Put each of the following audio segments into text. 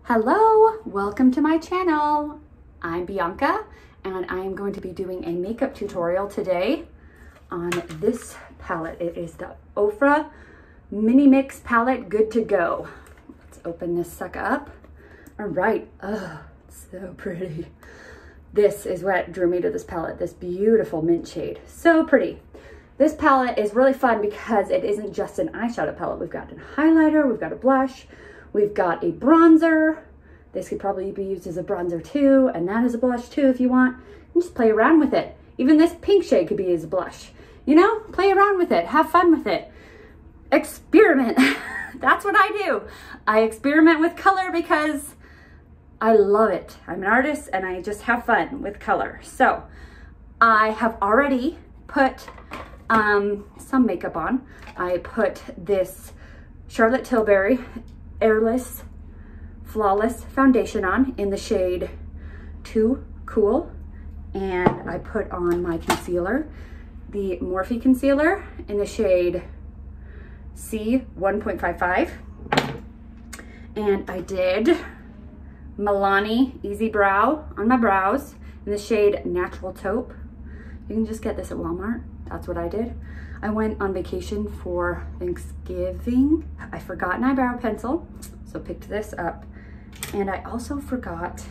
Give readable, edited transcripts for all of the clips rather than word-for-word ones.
Hello, welcome to my channel. I'm Bianca and I am going to be doing a makeup tutorial today on this palette. It is the Ofra Mini Mix palette, good to go. Let's open this sucker up. All right, oh, so pretty. This is what drew me to this palette, this beautiful mint shade, so pretty. This palette is really fun because it isn't just an eyeshadow palette. We've got a highlighter, we've got a blush, we've got a bronzer. This could probably be used as a bronzer too, and that is a blush too if you want. And just play around with it. Even this pink shade could be as a blush. You know, play around with it, have fun with it. Experiment. That's what I do. I experiment with color because I love it. I'm an artist and I just have fun with color. So I have already put some makeup on. I put this Charlotte Tilbury Airless Flawless foundation on in the shade Too Cool, and I put on my concealer, the Morphe concealer in the shade C 1.55, and I did Milani Easy Brow on my brows in the shade Natural Taupe. You can just get this at Walmart. That's what I did. I went on vacation for Thanksgiving. I forgot an eyebrow pencil, so picked this up. And I also forgot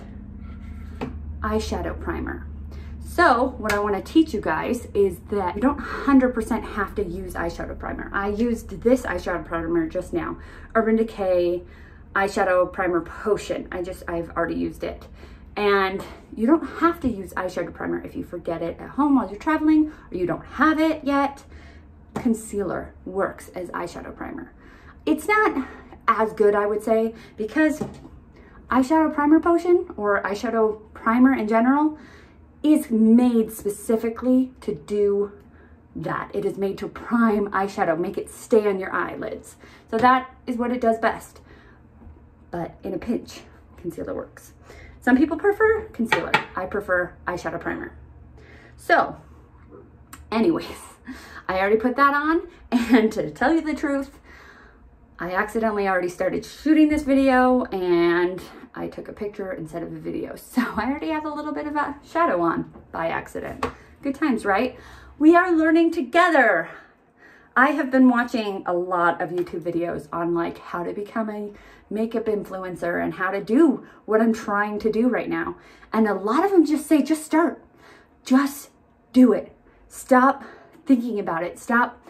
eyeshadow primer. So what I want to teach you guys is that you don't 100% have to use eyeshadow primer. I used this eyeshadow primer just now, Urban Decay eyeshadow primer potion. I've already used it. And you don't have to use eyeshadow primer if you forget it at home while you're traveling or you don't have it yet. Concealer works as eyeshadow primer. It's not as good, I would say, because eyeshadow primer potion or eyeshadow primer in general is made specifically to do that. It is made to prime eyeshadow, make it stay on your eyelids. So that is what it does best. But in a pinch, concealer works. Some people prefer concealer. I prefer eyeshadow primer. So anyways, I already put that on, and to tell you the truth, I accidentally already started shooting this video and I took a picture instead of a video. So I already have a little bit of a shadow on by accident. Good times, right? We are learning together. I have been watching a lot of YouTube videos on like how to become a makeup influencer and how to do what I'm trying to do right now. And a lot of them just say, just start, just do it. Stop thinking about it. Stop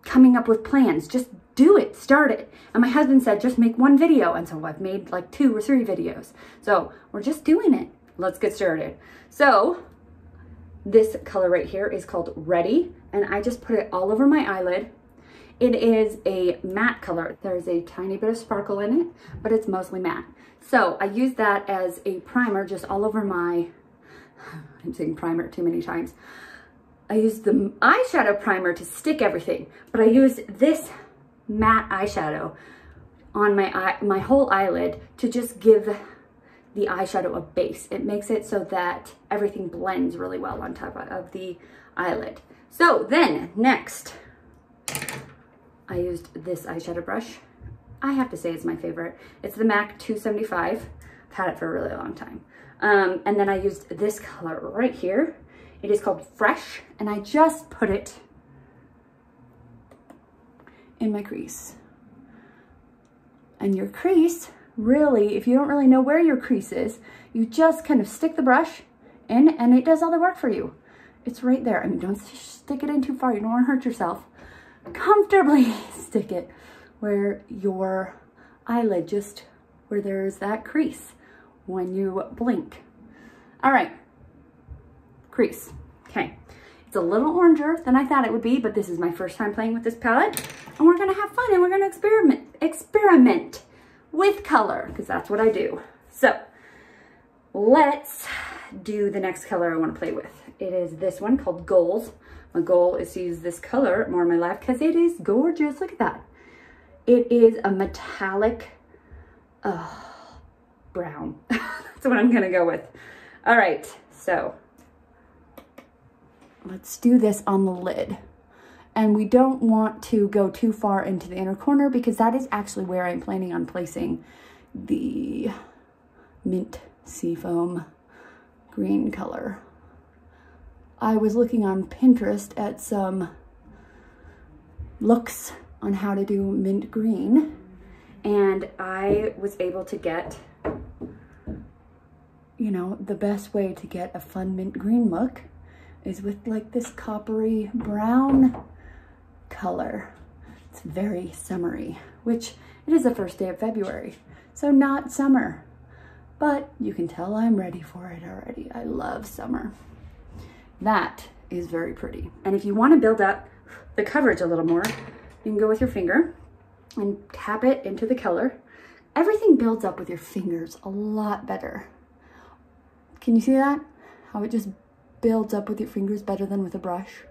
coming up with plans. Just do it, start it. And my husband said, just make one video. And so I've made like 2 or 3 videos. So we're just doing it. Let's get started. So this color right here is called Ready. And I just put it all over my eyelid. It is a matte color. There's a tiny bit of sparkle in it, but it's mostly matte. So I use that as a primer just all over my, I'm saying primer too many times. I used the eyeshadow primer to stick everything, but I used this matte eyeshadow on my whole eyelid to just give the eyeshadow a base. It makes it so that everything blends really well on top of the eyelid. So then next, I used this eyeshadow brush. I have to say it's my favorite. It's the MAC 275. I've had it for a really long time. And then I used this color right here. It is called Fresh, and I just put it in my crease. And your crease, really, if you don't really know where your crease is, you just kind of stick the brush in and it does all the work for you. It's right there. I mean, don't stick it in too far. You don't want to hurt yourself. Comfortably stick it where your eyelid, just where there's that crease when you blink. All right. Crease. Okay, it's a little oranger than I thought it would be, but this is my first time playing with this palette, and we're gonna have fun and we're gonna experiment with color, because that's what I do. So let's do the next color I want to play with. It is this one called Goals. My goal is to use this color more in my life because it is gorgeous. Look at that. It is a metallic brown. That's what I'm gonna go with. All right, so let's do this on the lid. And we don't want to go too far into the inner corner because that is actually where I'm planning on placing the mint seafoam green color. I was looking on Pinterest at some looks on how to do mint green, and I was able to get, you know, the best way to get a fun mint green look is with like this coppery brown color. It's very summery, which it is the first day of February, so not summer, but you can tell I'm ready for it already. I love summer. That is very pretty. And if you want to build up the coverage a little more, you can go with your finger and tap it into the color. Everything builds up with your fingers a lot better. Can you see that? How it just builds up with your fingers better than with a brush.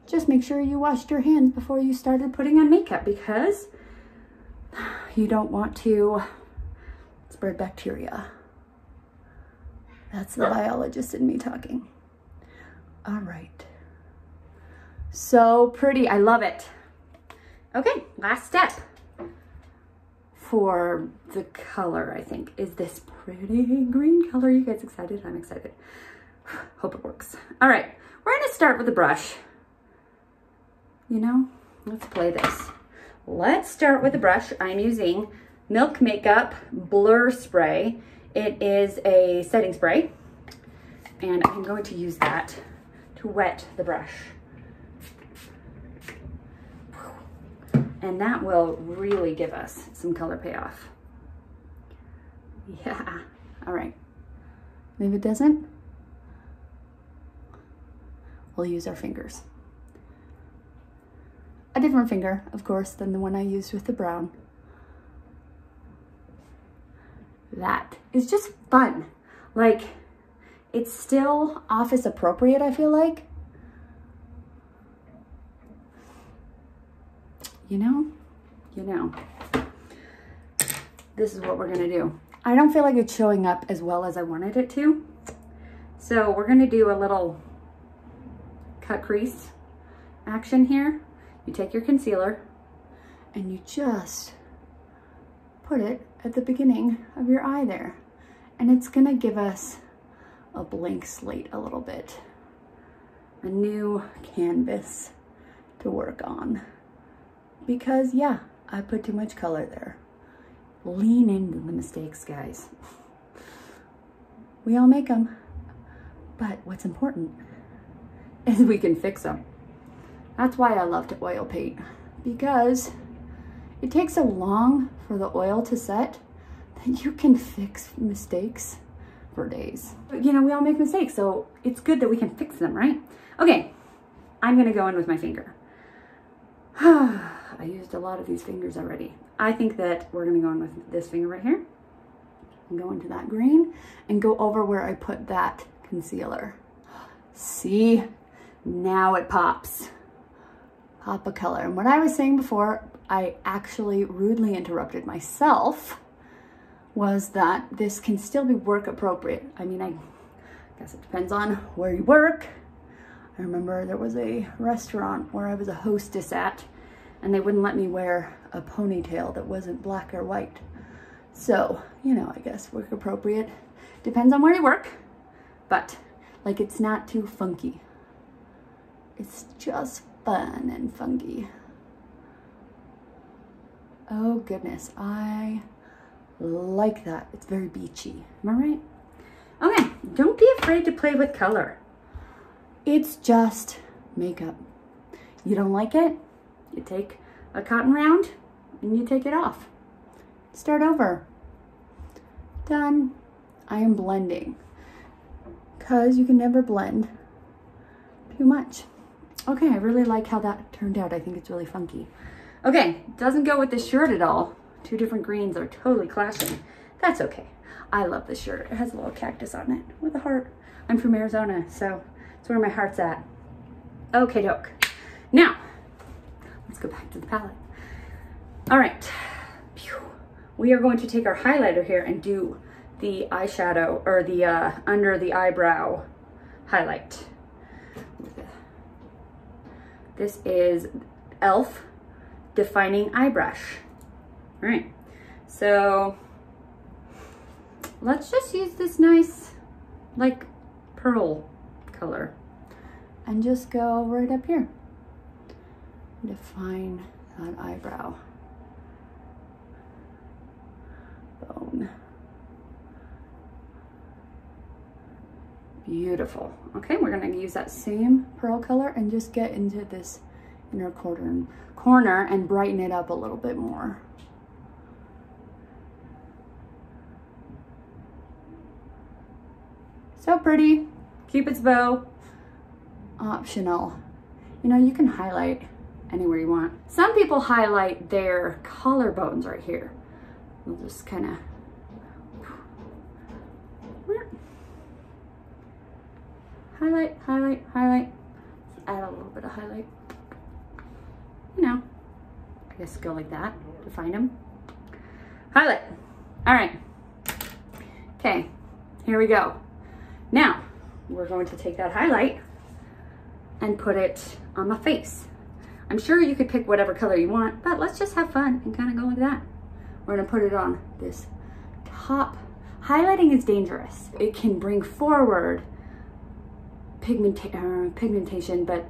Just make sure you washed your hands before you started putting on makeup because you don't want to spread bacteria. That's the biologist in me talking. All right. So pretty, I love it. Okay, last step for the color, I think, is this pretty green color. You guys excited? I'm excited. Hope it works. All right, we're gonna start with a brush. You know, let's play this. Let's start with a brush. I'm using Milk Makeup Blur Spray. It is a setting spray, and I'm going to use that to wet the brush. And that will really give us some color payoff. Yeah, all right. And if it doesn't, we'll use our fingers. A different finger, of course, than the one I used with the brown. That is just fun. Like, it's still office appropriate, I feel like. You know, this is what we're gonna do. I don't feel like it's showing up as well as I wanted it to. So we're gonna do a little cut crease action here. You take your concealer and you just put it at the beginning of your eye there. And it's gonna give us a blank slate a little bit. A new canvas to work on. Because yeah, I put too much color there. Lean into the mistakes, guys. We all make them. But what's important is we can fix them. That's why I love to oil paint, because it takes so long for the oil to set that you can fix mistakes for days. You know, we all make mistakes, so it's good that we can fix them, right? Okay, I'm gonna go in with my finger. I used a lot of these fingers already. I think that we're gonna go in with this finger right here and go into that green and go over where I put that concealer. See, now it pops. Pop a color. And what I was saying before, I actually rudely interrupted myself, was that this can still be work appropriate. I mean, I guess it depends on where you work. I remember there was a restaurant where I was a hostess at, and they wouldn't let me wear a ponytail that wasn't black or white. So, you know, I guess work appropriate. Depends on where you work, but like it's not too funky. It's just fun and funky. Oh goodness, I like that. It's very beachy, am I right? Okay, don't be afraid to play with color. It's just makeup. You don't like it? You take a cotton round and you take it off. Start over. Done. I am blending, because you can never blend too much. Okay, I really like how that turned out. I think it's really funky. Okay, doesn't go with this shirt at all. Two different greens are totally clashing. That's okay. I love this shirt. It has a little cactus on it with a heart. I'm from Arizona, so it's where my heart's at. Okay, doke. Now, let's go back to the palette. All right, we are going to take our highlighter here and do the eyeshadow, or the under the eyebrow highlight with a This is E.l.f. Defining Eye Brush. All right, so let's just use this nice, like, pearl color and just go right up here. Define that eyebrow bone. Beautiful. Okay, we're gonna use that same pearl color and just get into this inner corner and brighten it up a little bit more. So pretty. Cupid's bow. Optional. You know, you can highlight anywhere you want. Some people highlight their collarbones right here. We'll just kind of highlight, highlight, highlight. Let's add a little bit of highlight. You know, I guess go like that to find them. Highlight. All right. Okay, here we go. Now, we're going to take that highlight and put it on my face. I'm sure you could pick whatever color you want, but let's just have fun and kind of go like that. We're gonna put it on this top. Highlighting is dangerous. It can bring forward pigmentation, but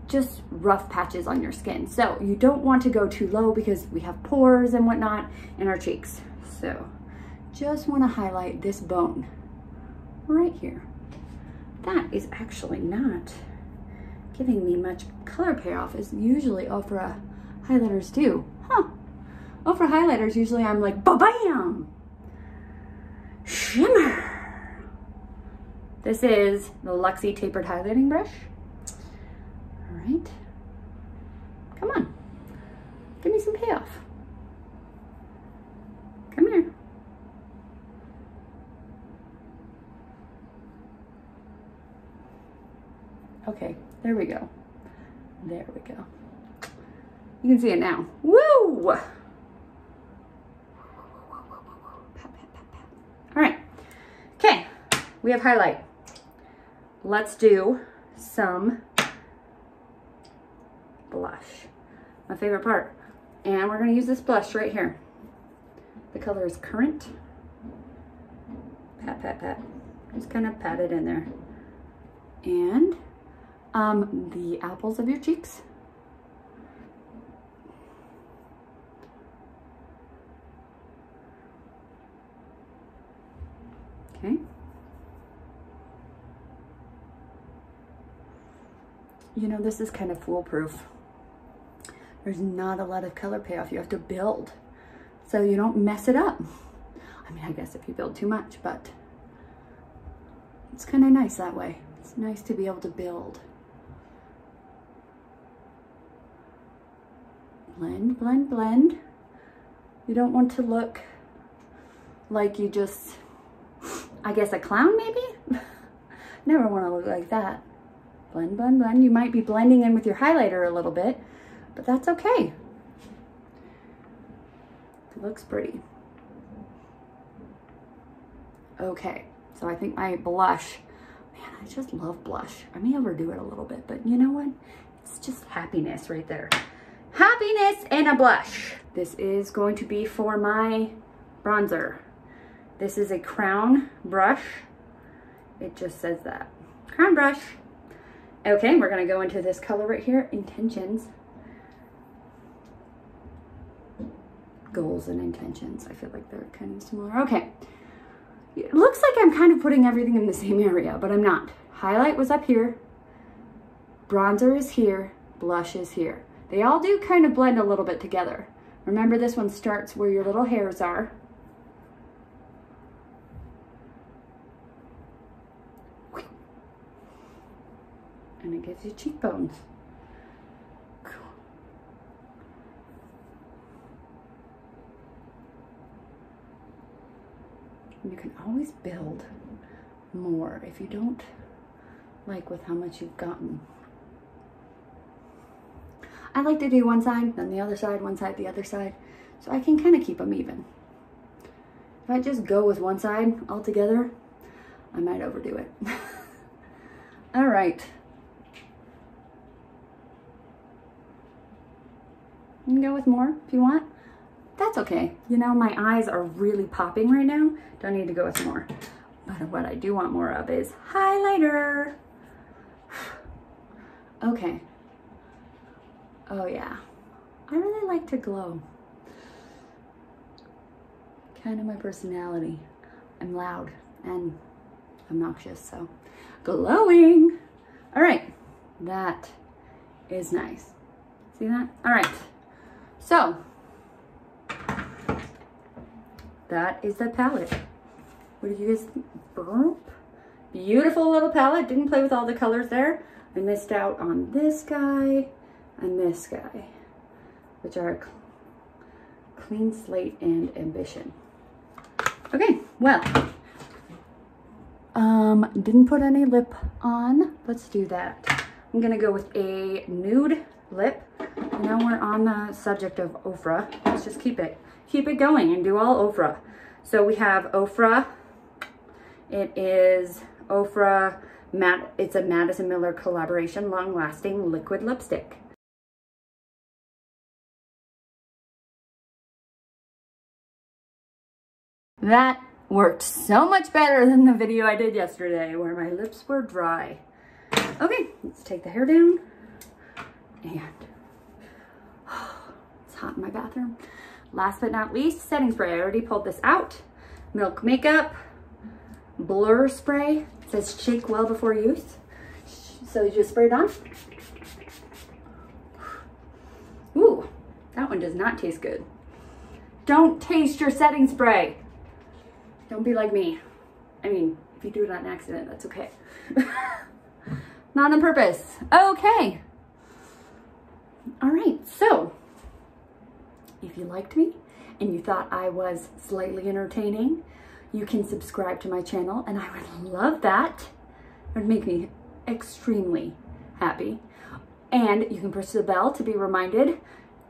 just rough patches on your skin. So you don't want to go too low because we have pores and whatnot in our cheeks. So just wanna highlight this bone right here. That is actually not giving me much color payoff as usually Ofra highlighters do. Huh. Ofra highlighters, usually I'm like, ba-bam! Shimmer! This is the Luxie Tapered Highlighting Brush. All right. Come on. Give me some payoff. Come here. Okay, there we go. There we go. You can see it now. Woo! Pat, pat, pat, pat. All right. Okay, we have highlight. Let's do some blush. My favorite part. And we're gonna use this blush right here. The color is Current. Pat, pat, pat. Just kind of pat it in there. And the apples of your cheeks. Okay. You know, this is kind of foolproof. There's not a lot of color payoff. You have to build so you don't mess it up. I mean, I guess if you build too much, but it's kind of nice that way. It's nice to be able to build. Blend, blend, blend. You don't want to look like you just, I guess, a clown maybe? Never want to look like that. Blend, blend, blend. You might be blending in with your highlighter a little bit, but that's okay. It looks pretty. Okay, so I think my blush, man, I just love blush. I may overdo it a little bit, but you know what? It's just happiness right there. Happiness and a blush. This is going to be for my bronzer. This is a crown brush. It just says that. Crown brush. Okay, we're gonna go into this color right here, Intentions. Goals and intentions. I feel like they're kind of similar. Okay. It looks like I'm kind of putting everything in the same area, but I'm not. Highlight was up here. Bronzer is here. Blush is here. They all do kind of blend a little bit together. Remember, this one starts where your little hairs are. And it gives you cheekbones. Cool. And you can always build more if you don't like with how much you've gotten. I like to do one side, then the other side, one side, the other side, so I can kind of keep them even. If I just go with one side altogether, I might overdo it. All right. You can go with more if you want. That's okay. You know, my eyes are really popping right now. Don't need to go with more. But what I do want more of is highlighter. Okay. Oh yeah. I really like to glow. Kind of my personality. I'm loud and obnoxious, so glowing. All right, that is nice. See that? All right, so that is the palette. What did you guys think? Beautiful little palette. Didn't play with all the colors there. I missed out on this guy and this guy, which are Clean Slate and Ambition. Okay, well, didn't put any lip on. Let's do that. I'm gonna go with a nude lip. Now we're on the subject of Ofra. Let's just keep it going and do all Ofra. So we have Ofra. It is Ofra matte. It's a Madison Miller collaboration, long-lasting liquid lipstick. That worked so much better than the video I did yesterday where my lips were dry. Okay, let's take the hair down. And it's hot in my bathroom. Last but not least, setting spray. I already pulled this out. Milk Makeup Blur Spray. It says shake well before use. So you just spray it on. Ooh, that one does not taste good. Don't taste your setting spray. Don't be like me. I mean, if you do it on accident, that's okay. Not on purpose. Okay. All right, so if you liked me and you thought I was slightly entertaining, you can subscribe to my channel and I would love that. It would make me extremely happy. And you can push the bell to be reminded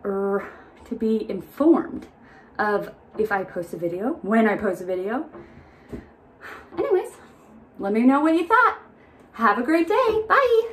or to be informed of if I post a video, when I post a video. Anyways, let me know what you thought. Have a great day. Bye.